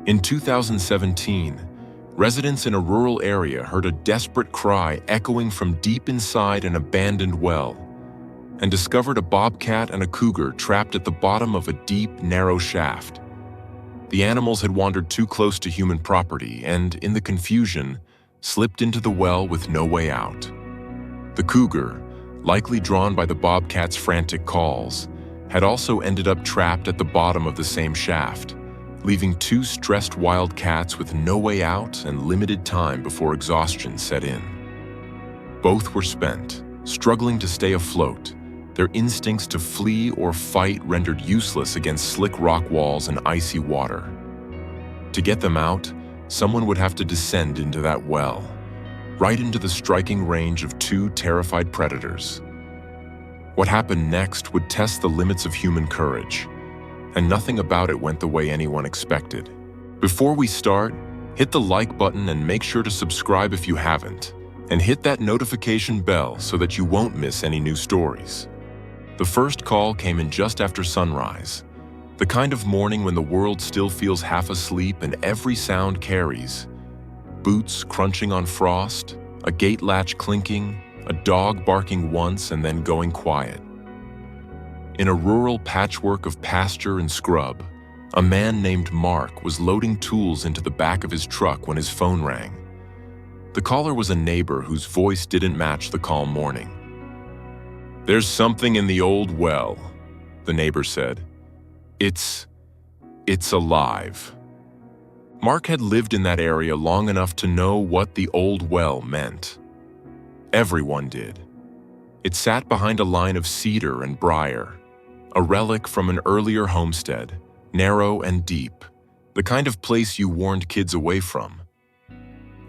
In 2017, residents in a rural area heard a desperate cry echoing from deep inside an abandoned well and discovered a bobcat and a cougar trapped at the bottom of a deep, narrow shaft. The animals had wandered too close to human property and, in the confusion, slipped into the well with no way out. The cougar, likely drawn by the bobcat's frantic calls, had also ended up trapped at the bottom of the same shaft, leaving two stressed wild cats with no way out and limited time before exhaustion set in. Both were spent, struggling to stay afloat, their instincts to flee or fight rendered useless against slick rock walls and icy water. To get them out, someone would have to descend into that well, right into the striking range of two terrified predators. What happened next would test the limits of human courage, and nothing about it went the way anyone expected. Before we start, hit the like button and make sure to subscribe if you haven't, and hit that notification bell so that you won't miss any new stories. The first call came in just after sunrise, the kind of morning when the world still feels half asleep and every sound carries. Boots crunching on frost, a gate latch clinking, a dog barking once and then going quiet. In a rural patchwork of pasture and scrub, a man named Mark was loading tools into the back of his truck when his phone rang. The caller was a neighbor whose voice didn't match the calm morning. "There's something in the old well," the neighbor said. It's alive." Mark had lived in that area long enough to know what the old well meant. Everyone did. It sat behind a line of cedar and briar, a relic from an earlier homestead, narrow and deep, the kind of place you warned kids away from.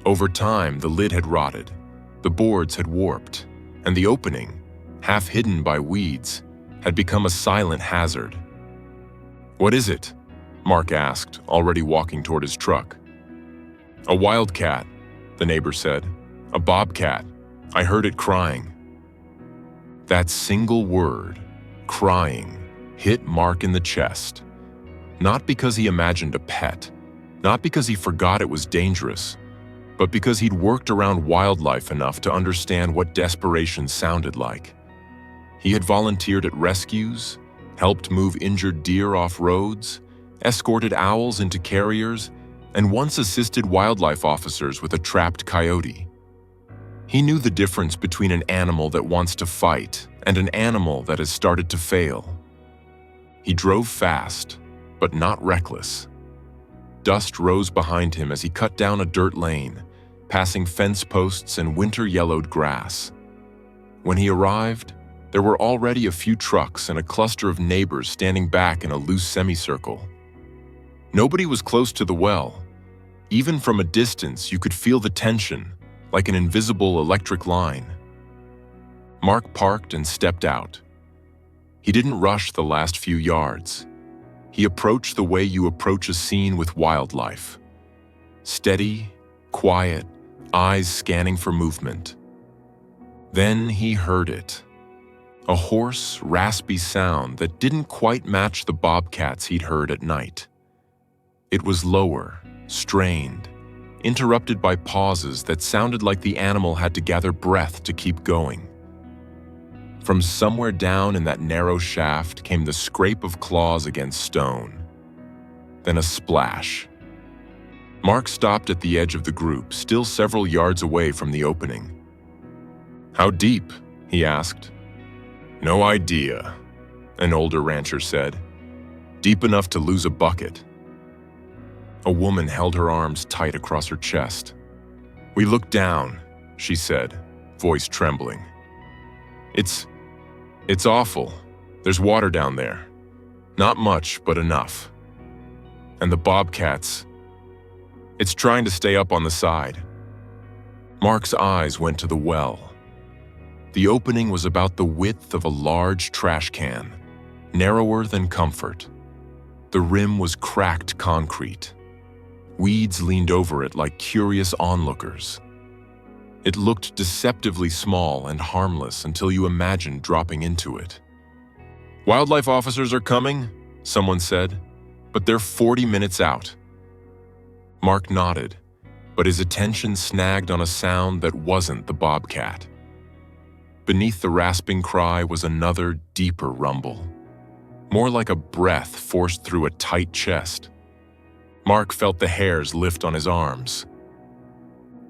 Over time, the lid had rotted, the boards had warped, and the opening, half hidden by weeds, had become a silent hazard. "What is it?" Mark asked, already walking toward his truck. "A wildcat," the neighbor said. "A bobcat. I heard it crying." That single word, crying, hit Mark in the chest. Not because he imagined a pet, not because he forgot it was dangerous, but because he'd worked around wildlife enough to understand what desperation sounded like. He had volunteered at rescues, helped move injured deer off roads, escorted owls into carriers, and once assisted wildlife officers with a trapped coyote. He knew the difference between an animal that wants to fight and an animal that has started to fail. He drove fast, but not reckless. Dust rose behind him as he cut down a dirt lane, passing fence posts and winter-yellowed grass. When he arrived, there were already a few trucks and a cluster of neighbors standing back in a loose semicircle. Nobody was close to the well. Even from a distance, you could feel the tension, like an invisible electric line. Mark parked and stepped out. He didn't rush the last few yards. He approached the way you approach a scene with wildlife. Steady, quiet, eyes scanning for movement. Then he heard it. A hoarse, raspy sound that didn't quite match the bobcats he'd heard at night. It was lower, strained, interrupted by pauses that sounded like the animal had to gather breath to keep going. From somewhere down in that narrow shaft came the scrape of claws against stone. Then a splash. Mark stopped at the edge of the group, still several yards away from the opening. "How deep?" he asked. "No idea," an older rancher said. "Deep enough to lose a bucket." A woman held her arms tight across her chest. "We looked down," she said, voice trembling. It's awful. There's water down there. Not much, but enough. And the bobcats, it's trying to stay up on the side." Mark's eyes went to the well. The opening was about the width of a large trash can, narrower than comfort. The rim was cracked concrete. Weeds leaned over it like curious onlookers. It looked deceptively small and harmless until you imagined dropping into it. "Wildlife officers are coming," someone said, "but they're 40 minutes out." Mark nodded, but his attention snagged on a sound that wasn't the bobcat. Beneath the rasping cry was another, deeper rumble, more like a breath forced through a tight chest. Mark felt the hairs lift on his arms.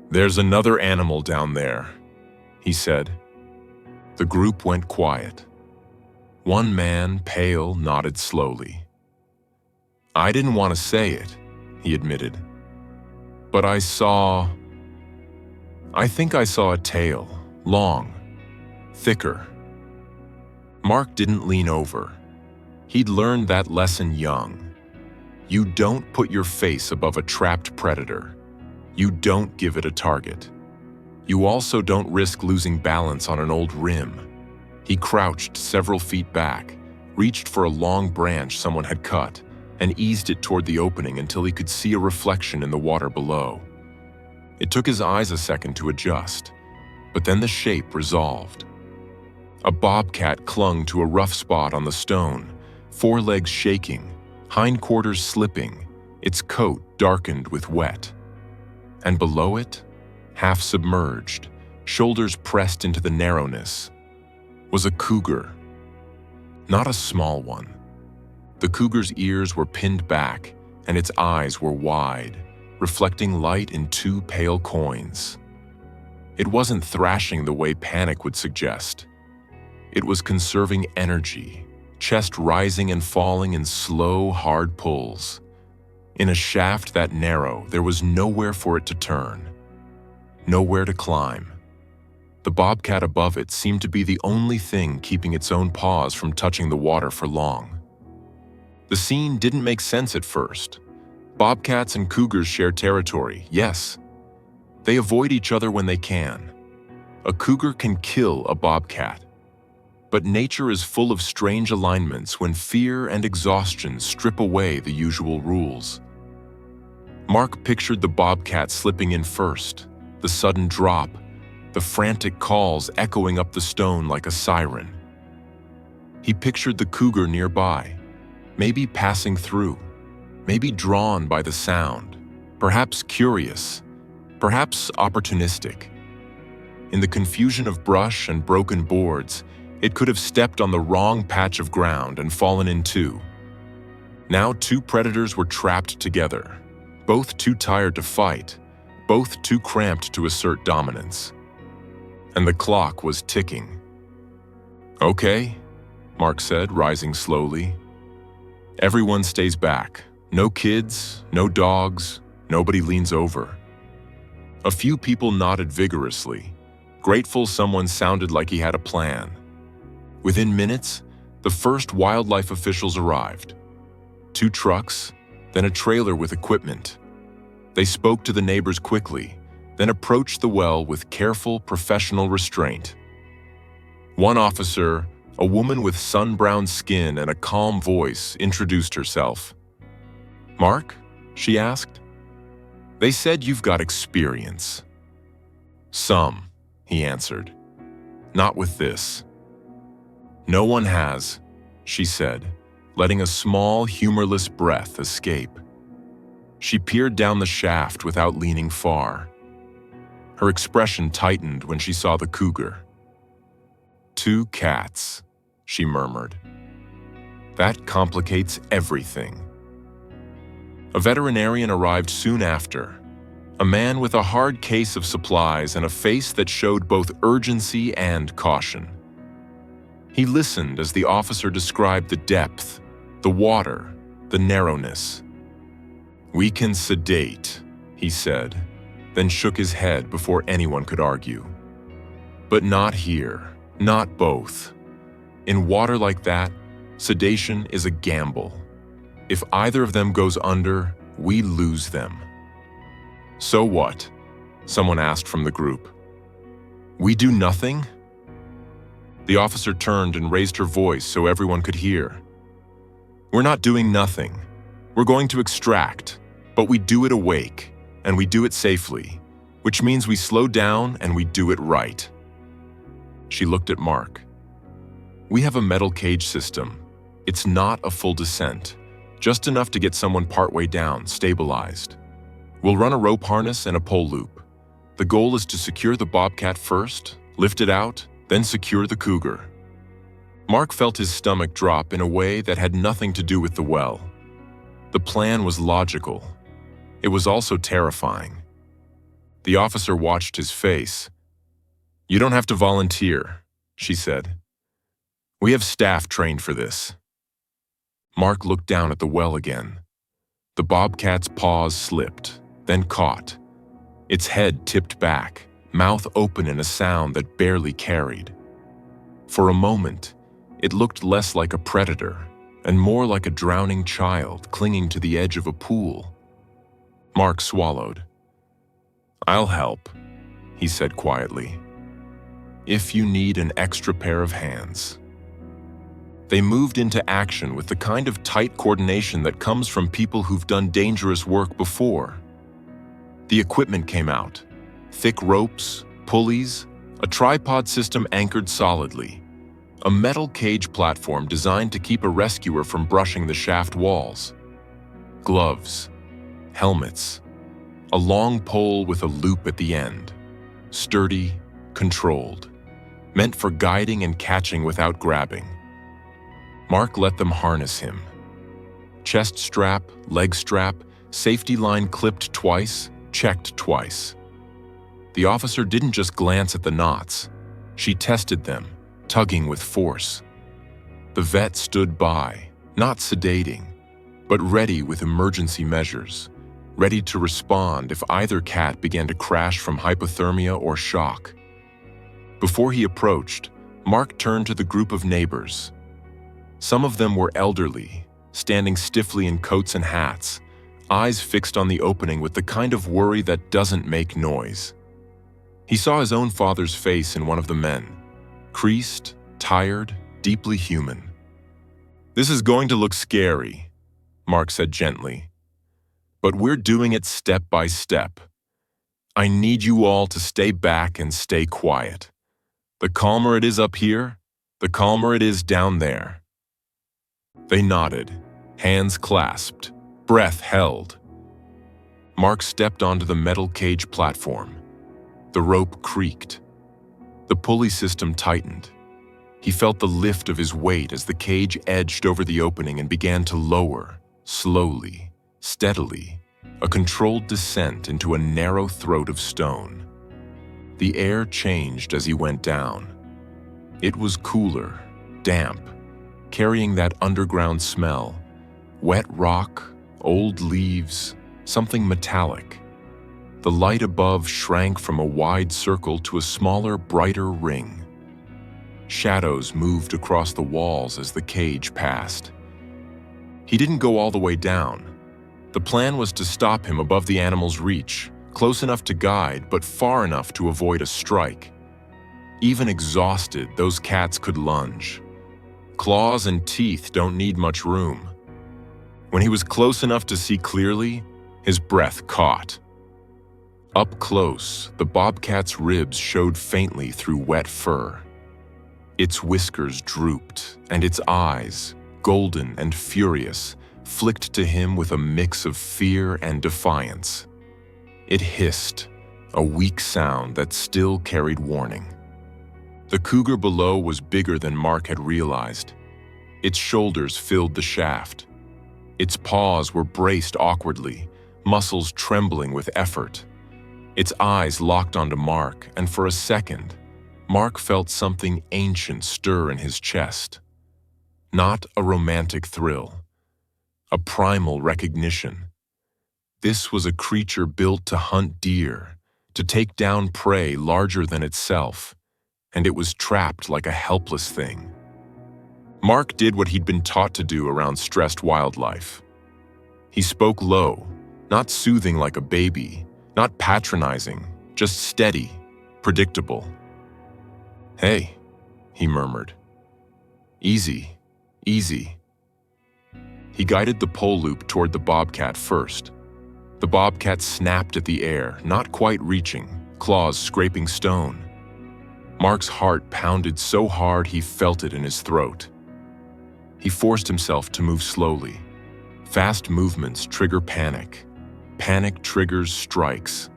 "There's another animal down there," he said. The group went quiet. One man, pale, nodded slowly. "I didn't want to say it," he admitted. "But I think I saw a tail, long, thicker." Mark didn't lean over. He'd learned that lesson young. You don't put your face above a trapped predator. You don't give it a target. You also don't risk losing balance on an old rim. He crouched several feet back, reached for a long branch someone had cut, and eased it toward the opening until he could see a reflection in the water below. It took his eyes a second to adjust, but then the shape resolved. A bobcat clung to a rough spot on the stone, forelegs shaking, hindquarters slipping, its coat darkened with wet. And below it, half submerged, shoulders pressed into the narrowness, was a cougar. Not a small one. The cougar's ears were pinned back, and its eyes were wide, reflecting light in two pale coins. It wasn't thrashing the way panic would suggest. It was conserving energy, chest rising and falling in slow, hard pulls. In a shaft that narrow, there was nowhere for it to turn, nowhere to climb. The bobcat above it seemed to be the only thing keeping its own paws from touching the water for long. The scene didn't make sense at first. Bobcats and cougars share territory, yes. They avoid each other when they can. A cougar can kill a bobcat. But nature is full of strange alignments when fear and exhaustion strip away the usual rules. Mark pictured the bobcat slipping in first, the sudden drop, the frantic calls echoing up the stone like a siren. He pictured the cougar nearby, maybe passing through, maybe drawn by the sound, perhaps curious, perhaps opportunistic. In the confusion of brush and broken boards, it could have stepped on the wrong patch of ground and fallen in two. Now two predators were trapped together, both too tired to fight, both too cramped to assert dominance. And the clock was ticking. "Okay," Mark said, rising slowly. "Everyone stays back. No kids, no dogs, nobody leans over." A few people nodded vigorously, grateful someone sounded like he had a plan. Within minutes, the first wildlife officials arrived. 2 trucks, then a trailer with equipment. They spoke to the neighbors quickly, then approached the well with careful, professional restraint. One officer, a woman with sun-browned skin and a calm voice, introduced herself. "Mark?" she asked. "They said you've got experience." "Some," he answered. "Not with this." "No one has," she said, letting a small, humorless breath escape. She peered down the shaft without leaning far. Her expression tightened when she saw the cougar. "2 cats," she murmured. "That complicates everything." A veterinarian arrived soon after, a man with a hard case of supplies and a face that showed both urgency and caution. He listened as the officer described the depth, the water, the narrowness. "We can sedate," he said, then shook his head before anyone could argue. "But not here, not both. In water like that, sedation is a gamble. If either of them goes under, we lose them." "So what?" someone asked from the group. "We do nothing?" The officer turned and raised her voice so everyone could hear. "We're not doing nothing. We're going to extract, but we do it awake, and we do it safely, which means we slow down and we do it right." She looked at Mark. "We have a metal cage system. It's not a full descent, just enough to get someone partway down, stabilized. We'll run a rope harness and a pole loop. The goal is to secure the Bobcat first, lift it out, then secure the Cougar. Mark felt his stomach drop in a way that had nothing to do with the well. The plan was logical. It was also terrifying. The officer watched his face. "You don't have to volunteer," she said. "We have staff trained for this." Mark looked down at the well again. The Bobcat's paws slipped, then caught. Its head tipped back, mouth open in a sound that barely carried. For a moment, it looked less like a predator and more like a drowning child clinging to the edge of a pool. Mark swallowed. "I'll help," he said quietly. "If you need an extra pair of hands." They moved into action with the kind of tight coordination that comes from people who've done dangerous work before. The equipment came out. Thick ropes, pulleys, a tripod system anchored solidly, a metal cage platform designed to keep a rescuer from brushing the shaft walls, gloves, helmets, a long pole with a loop at the end, sturdy, controlled, meant for guiding and catching without grabbing. Mark let them harness him. Chest strap, leg strap, safety line clipped twice, checked twice. The officer didn't just glance at the knots. She tested them, tugging with force. The vet stood by, not sedating, but ready with emergency measures, ready to respond if either cat began to crash from hypothermia or shock. Before he approached, Mark turned to the group of neighbors. Some of them were elderly, standing stiffly in coats and hats, eyes fixed on the opening with the kind of worry that doesn't make noise. He saw his own father's face in one of the men, creased, tired, deeply human. "This is going to look scary," Mark said gently, "but we're doing it step by step. I need you all to stay back and stay quiet. The calmer it is up here, the calmer it is down there." They nodded, hands clasped, breath held. Mark stepped onto the metal cage platform. The rope creaked. The pulley system tightened. He felt the lift of his weight as the cage edged over the opening and began to lower, slowly, steadily, a controlled descent into a narrow throat of stone. The air changed as he went down. It was cooler, damp, carrying that underground smell, wet rock, old leaves, something metallic. The light above shrank from a wide circle to a smaller, brighter ring. Shadows moved across the walls as the cage passed. He didn't go all the way down. The plan was to stop him above the animal's reach, close enough to guide, but far enough to avoid a strike. Even exhausted, those cats could lunge. Claws and teeth don't need much room. When he was close enough to see clearly, his breath caught. Up close, the bobcat's ribs showed faintly through wet fur. Its whiskers drooped, and its eyes, golden and furious, flicked to him with a mix of fear and defiance. It hissed, a weak sound that still carried warning. The cougar below was bigger than Mark had realized. Its shoulders filled the shaft. Its paws were braced awkwardly, muscles trembling with effort. Its eyes locked onto Mark, and for a second, Mark felt something ancient stir in his chest. Not a romantic thrill, a primal recognition. This was a creature built to hunt deer, to take down prey larger than itself, and it was trapped like a helpless thing. Mark did what he'd been taught to do around stressed wildlife. He spoke low, not soothing like a baby, not patronizing, just steady, predictable. "Hey," he murmured. "Easy, easy." He guided the pole loop toward the bobcat first. The bobcat snapped at the air, not quite reaching, claws scraping stone. Mark's heart pounded so hard he felt it in his throat. He forced himself to move slowly. Fast movements trigger panic. Panic triggers strikes.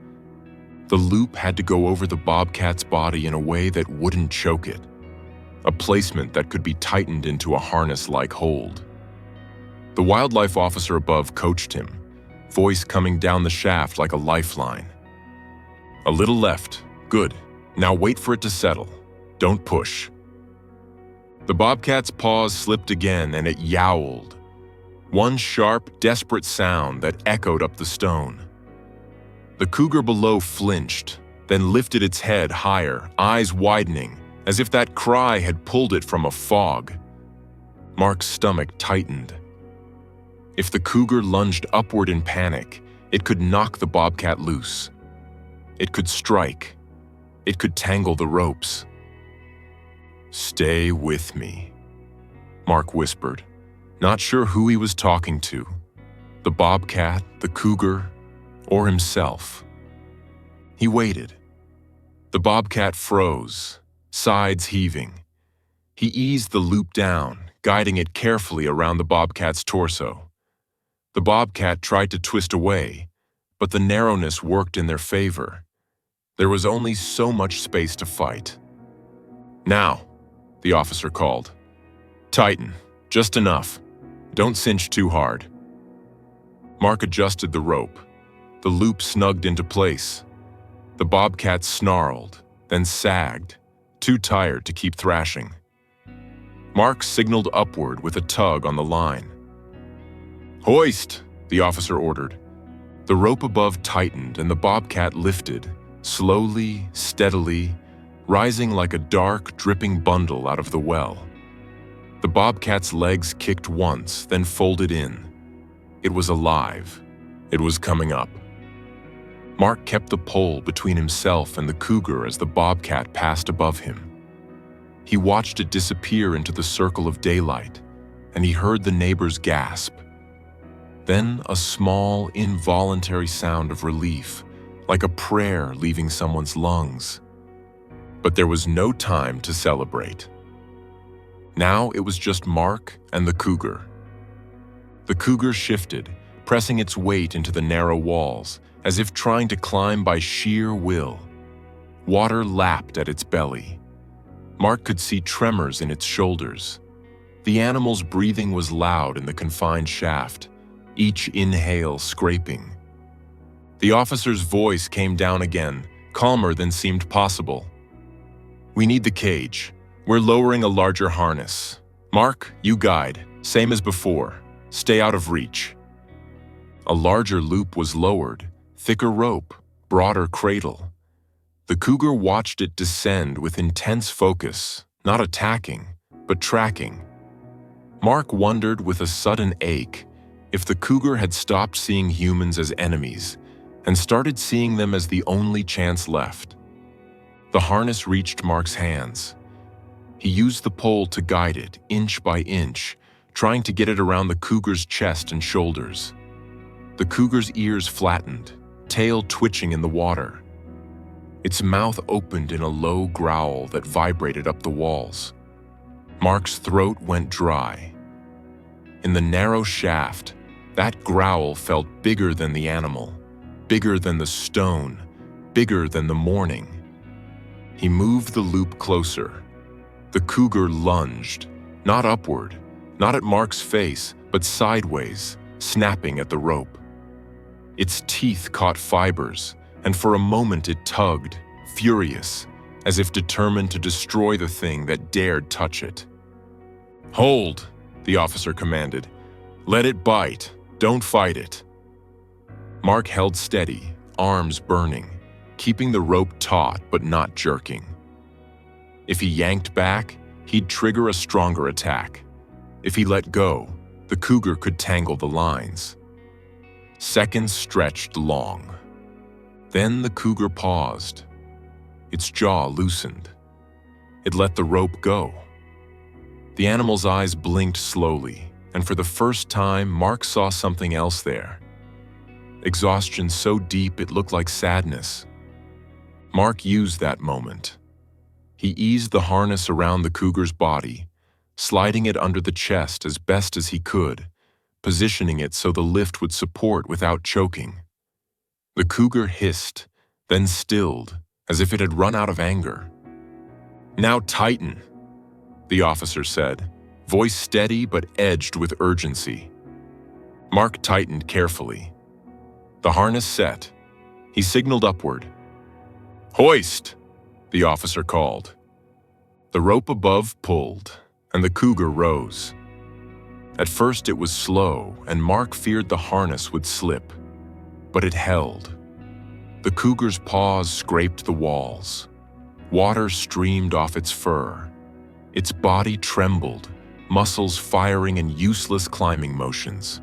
The loop had to go over the bobcat's body in a way that wouldn't choke it, a placement that could be tightened into a harness-like hold. The wildlife officer above coached him, voice coming down the shaft like a lifeline. A little left. Good. Now wait for it to settle. Don't push. The bobcat's paws slipped again and it yowled. One sharp, desperate sound that echoed up the stone. The cougar below flinched, then lifted its head higher, eyes widening, as if that cry had pulled it from a fog. Mark's stomach tightened. If the cougar lunged upward in panic, it could knock the bobcat loose. It could strike. It could tangle the ropes. "Stay with me," Mark whispered, not sure who he was talking to, the bobcat, the cougar, or himself. He waited. The bobcat froze, sides heaving. He eased the loop down, guiding it carefully around the bobcat's torso. The bobcat tried to twist away, but the narrowness worked in their favor. There was only so much space to fight. "Now," the officer called. "Tighten, just enough. Don't cinch too hard." Mark adjusted the rope. The loop snugged into place. The bobcat snarled, then sagged, too tired to keep thrashing. Mark signaled upward with a tug on the line. "Hoist," the officer ordered. The rope above tightened and the bobcat lifted, slowly, steadily, rising like a dark, dripping bundle out of the well. The bobcat's legs kicked once, then folded in. It was alive. It was coming up. Mark kept the pole between himself and the cougar as the bobcat passed above him. He watched it disappear into the circle of daylight, and he heard the neighbors gasp. Then a small, involuntary sound of relief, like a prayer leaving someone's lungs. But there was no time to celebrate. Now it was just Mark and the cougar. The cougar shifted, pressing its weight into the narrow walls, as if trying to climb by sheer will. Water lapped at its belly. Mark could see tremors in its shoulders. The animal's breathing was loud in the confined shaft, each inhale scraping. The officer's voice came down again, calmer than seemed possible. "We need the cage. We're lowering a larger harness. Mark, you guide, same as before. Stay out of reach." A larger loop was lowered, thicker rope, broader cradle. The cougar watched it descend with intense focus, not attacking, but tracking. Mark wondered with a sudden ache if the cougar had stopped seeing humans as enemies and started seeing them as the only chance left. The harness reached Mark's hands. He used the pole to guide it, inch by inch, trying to get it around the cougar's chest and shoulders. The cougar's ears flattened, tail twitching in the water. Its mouth opened in a low growl that vibrated up the walls. Mark's throat went dry. In the narrow shaft, that growl felt bigger than the animal, bigger than the stone, bigger than the morning. He moved the loop closer. The cougar lunged, not upward, not at Mark's face, but sideways, snapping at the rope. Its teeth caught fibers, and for a moment it tugged, furious, as if determined to destroy the thing that dared touch it. "Hold," the officer commanded. "Let it bite. Don't fight it." Mark held steady, arms burning, keeping the rope taut but not jerking. If he yanked back, he'd trigger a stronger attack. If he let go, the cougar could tangle the lines. Seconds stretched long. Then the cougar paused. Its jaw loosened. It let the rope go. The animal's eyes blinked slowly, and for the first time, Mark saw something else there. Exhaustion so deep it looked like sadness. Mark used that moment. He eased the harness around the cougar's body, sliding it under the chest as best as he could, positioning it so the lift would support without choking. The cougar hissed, then stilled, as if it had run out of anger. "Now tighten," the officer said, voice steady but edged with urgency. Mark tightened carefully. The harness set. He signaled upward. "Hoist!" the officer called. The rope above pulled, and the cougar rose. At first it was slow, and Mark feared the harness would slip. But it held. The cougar's paws scraped the walls. Water streamed off its fur. Its body trembled, muscles firing in useless climbing motions.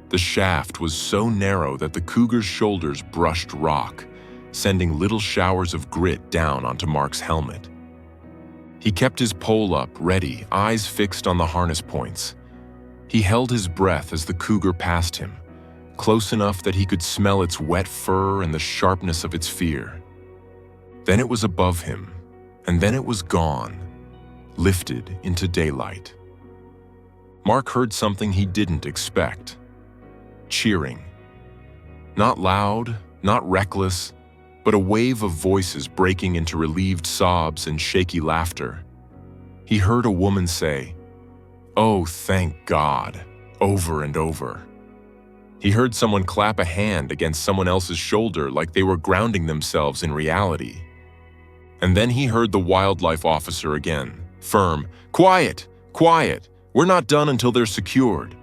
The shaft was so narrow that the cougar's shoulders brushed rock, sending little showers of grit down onto Mark's helmet. He kept his pole up, ready, eyes fixed on the harness points. He held his breath as the cougar passed him, close enough that he could smell its wet fur and the sharpness of its fear. Then it was above him, and then it was gone, lifted into daylight. Mark heard something he didn't expect. Cheering. Not loud, not reckless, but a wave of voices breaking into relieved sobs and shaky laughter. He heard a woman say, "Oh, thank God," over and over. He heard someone clap a hand against someone else's shoulder like they were grounding themselves in reality. And then he heard the wildlife officer again, firm, "Quiet, quiet, we're not done until they're secured."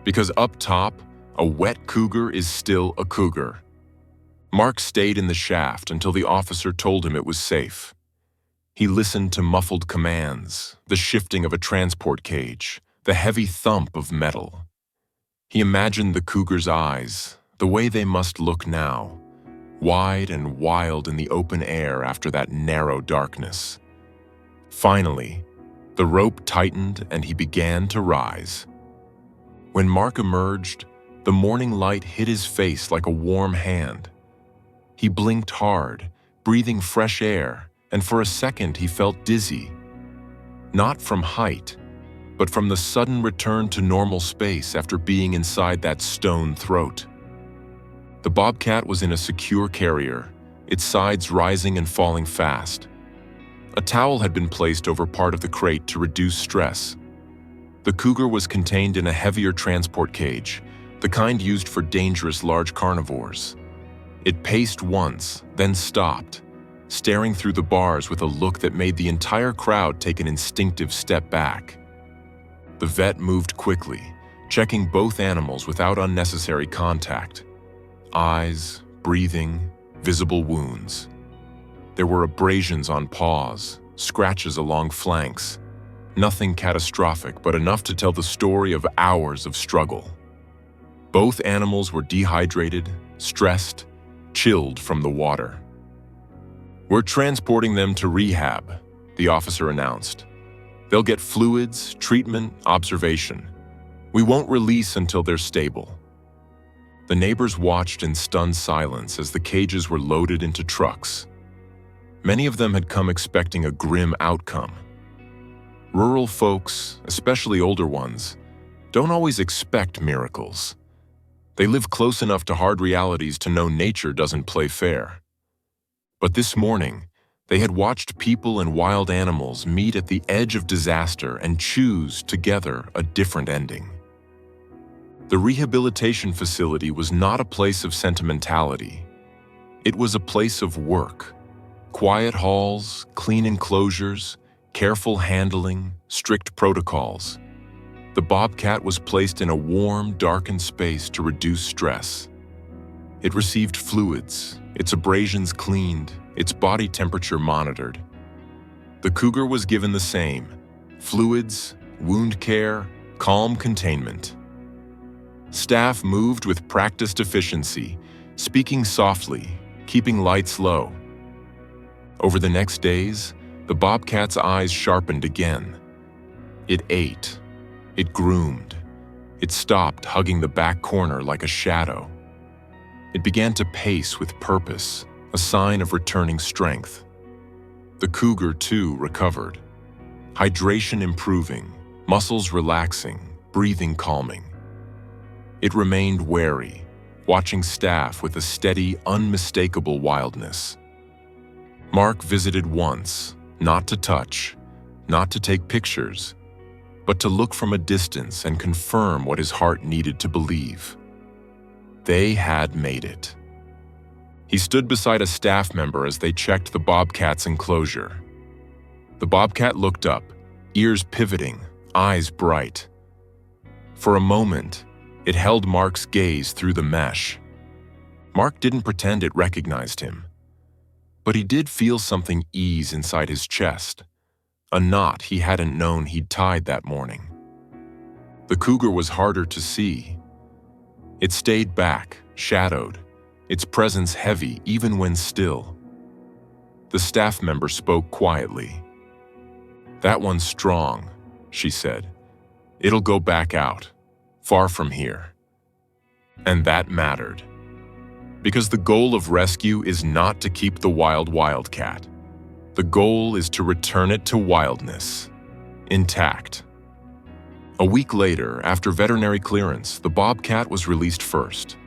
Because up top, a wet cougar is still a cougar. Mark stayed in the shaft until the officer told him it was safe. He listened to muffled commands, the shifting of a transport cage, the heavy thump of metal. He imagined the cougar's eyes, the way they must look now, wide and wild in the open air after that narrow darkness. Finally, the rope tightened and he began to rise. When Mark emerged, the morning light hit his face like a warm hand. He blinked hard, breathing fresh air, and for a second he felt dizzy. Not from height, but from the sudden return to normal space after being inside that stone throat. The Bobcat was in a secure carrier, its sides rising and falling fast. A towel had been placed over part of the crate to reduce stress. The cougar was contained in a heavier transport cage, the kind used for dangerous large carnivores. It paced once, then stopped, staring through the bars with a look that made the entire crowd take an instinctive step back. The vet moved quickly, checking both animals without unnecessary contact. Eyes, breathing, visible wounds. There were abrasions on paws, scratches along flanks. Nothing catastrophic, but enough to tell the story of hours of struggle. Both animals were dehydrated, stressed, chilled from the water. "We're transporting them to rehab," the officer announced. "They'll get fluids, treatment, observation. We won't release until they're stable." The neighbors watched in stunned silence as the cages were loaded into trucks. Many of them had come expecting a grim outcome. Rural folks, especially older ones, don't always expect miracles. They live close enough to hard realities to know nature doesn't play fair. But this morning, they had watched people and wild animals meet at the edge of disaster and choose together a different ending. The rehabilitation facility was not a place of sentimentality. It was a place of work. Quiet halls, clean enclosures, careful handling, strict protocols. The Bobcat was placed in a warm, darkened space to reduce stress. It received fluids, its abrasions cleaned, its body temperature monitored. The cougar was given the same: fluids, wound care, calm containment. Staff moved with practiced efficiency, speaking softly, keeping lights low. Over the next days, the Bobcat's eyes sharpened again. It ate. It groomed. It stopped hugging the back corner like a shadow. It began to pace with purpose, a sign of returning strength. The cougar, too, recovered. Hydration improving, muscles relaxing, breathing calming. It remained wary, watching staff with a steady, unmistakable wildness. Mark visited once, not to touch, not to take pictures, but to look from a distance and confirm what his heart needed to believe. They had made it. He stood beside a staff member as they checked the Bobcat's enclosure. The Bobcat looked up, ears pivoting, eyes bright. For a moment, it held Mark's gaze through the mesh. Mark didn't pretend it recognized him, but he did feel something ease inside his chest, a knot he hadn't known he'd tied that morning. The cougar was harder to see. It stayed back, shadowed, its presence heavy even when still. The staff member spoke quietly. "That one's strong," she said. "It'll go back out, far from here." And that mattered. Because the goal of rescue is not to keep the wild wildcat. The goal is to return it to wildness, intact. A week later, after veterinary clearance, the Bobcat was released first.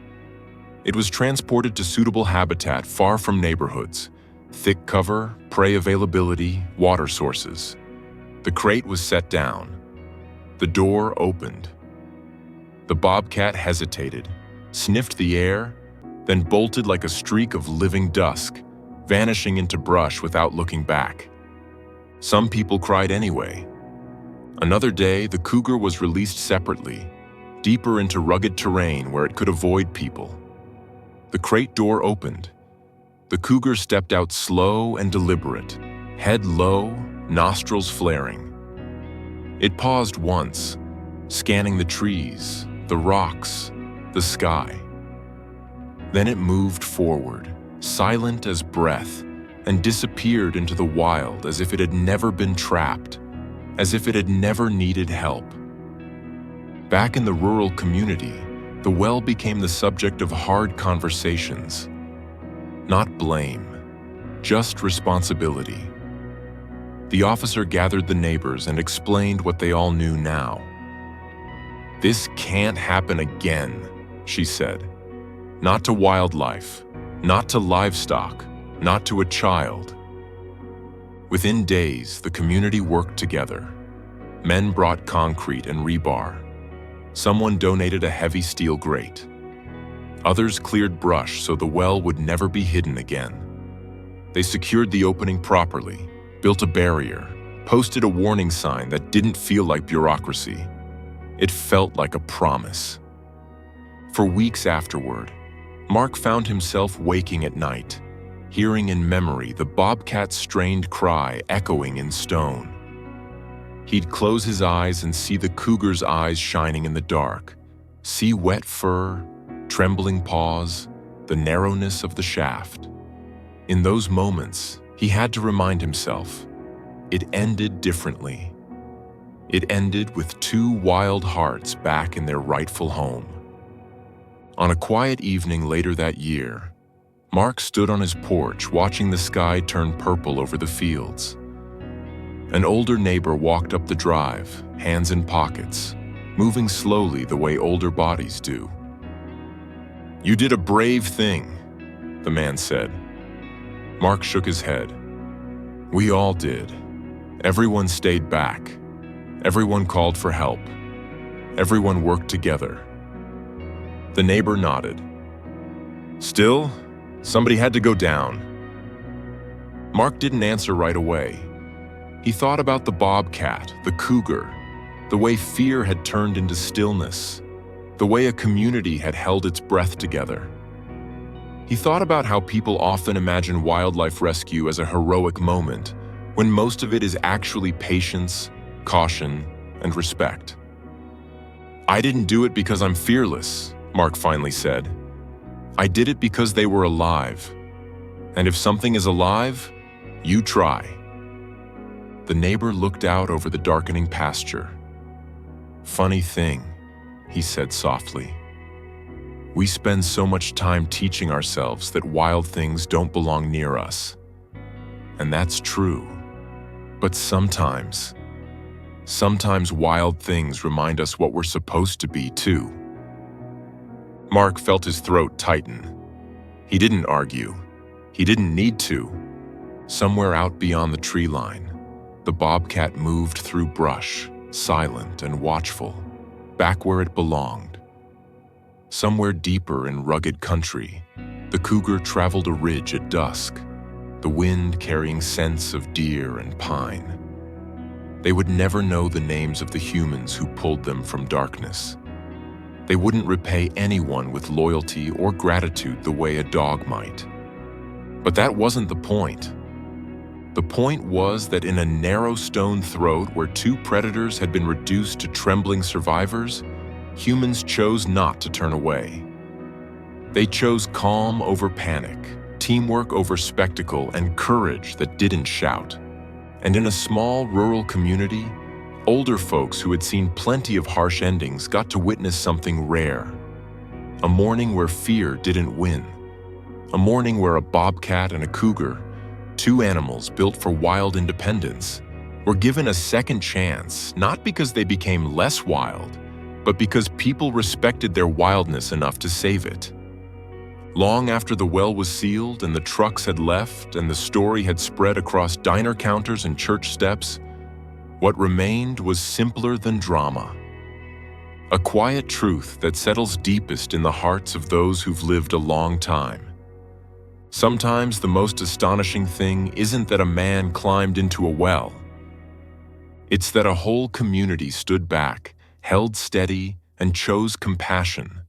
It was transported to suitable habitat far from neighborhoods, thick cover, prey availability, water sources. The crate was set down. The door opened. The Bobcat hesitated, sniffed the air, then bolted like a streak of living dusk, vanishing into brush without looking back. Some people cried anyway. Another day, the cougar was released separately, deeper into rugged terrain where it could avoid people. The crate door opened. The cougar stepped out slow and deliberate, head low, nostrils flaring. It paused once, scanning the trees, the rocks, the sky. Then it moved forward, silent as breath, and disappeared into the wild as if it had never been trapped, as if it had never needed help. Back in the rural community, the well became the subject of hard conversations. Not blame, just responsibility. The officer gathered the neighbors and explained what they all knew now. "This can't happen again," she said. "Not to wildlife, not to livestock, not to a child." Within days, the community worked together. Men brought concrete and rebar. Someone donated a heavy steel grate. Others cleared brush so the well would never be hidden again. They secured the opening properly, built a barrier, posted a warning sign that didn't feel like bureaucracy. It felt like a promise. For weeks afterward, Mark found himself waking at night, hearing in memory the Bobcat's strained cry echoing in stone. He'd close his eyes and see the cougar's eyes shining in the dark, see wet fur, trembling paws, the narrowness of the shaft. In those moments, he had to remind himself, it ended differently. It ended with two wild hearts back in their rightful home. On a quiet evening later that year, Mark stood on his porch watching the sky turn purple over the fields. An older neighbor walked up the drive, hands in pockets, moving slowly the way older bodies do. "You did a brave thing," the man said. Mark shook his head. "We all did. Everyone stayed back. Everyone called for help. Everyone worked together." The neighbor nodded. "Still, somebody had to go down." Mark didn't answer right away. He thought about the Bobcat, the cougar, the way fear had turned into stillness, the way a community had held its breath together. He thought about how people often imagine wildlife rescue as a heroic moment, when most of it is actually patience, caution, and respect. "I didn't do it because I'm fearless," Mark finally said. "I did it because they were alive. And if something is alive, you try." The neighbor looked out over the darkening pasture. "Funny thing," he said softly. "We spend so much time teaching ourselves that wild things don't belong near us. And that's true. But sometimes wild things remind us what we're supposed to be too." Mark felt his throat tighten. He didn't argue. He didn't need to. Somewhere out beyond the tree line, the bobcat moved through brush, silent and watchful, back where it belonged. Somewhere deeper in rugged country, the cougar traveled a ridge at dusk, the wind carrying scents of deer and pine. They would never know the names of the humans who pulled them from darkness. They wouldn't repay anyone with loyalty or gratitude the way a dog might. But that wasn't the point. The point was that in a narrow stone throat where two predators had been reduced to trembling survivors, humans chose not to turn away. They chose calm over panic, teamwork over spectacle, and courage that didn't shout. And in a small rural community, older folks who had seen plenty of harsh endings got to witness something rare. A morning where fear didn't win. A morning where a bobcat and a cougar, two animals built for wild independence, were given a second chance, not because they became less wild, but because people respected their wildness enough to save it. Long after the well was sealed and the trucks had left and the story had spread across diner counters and church steps, what remained was simpler than drama. A quiet truth that settles deepest in the hearts of those who've lived a long time. Sometimes the most astonishing thing isn't that a man climbed into a well. It's that a whole community stood back, held steady, and chose compassion,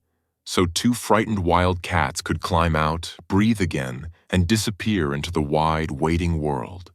so two frightened wild cats could climb out, breathe again, and disappear into the wide, waiting world.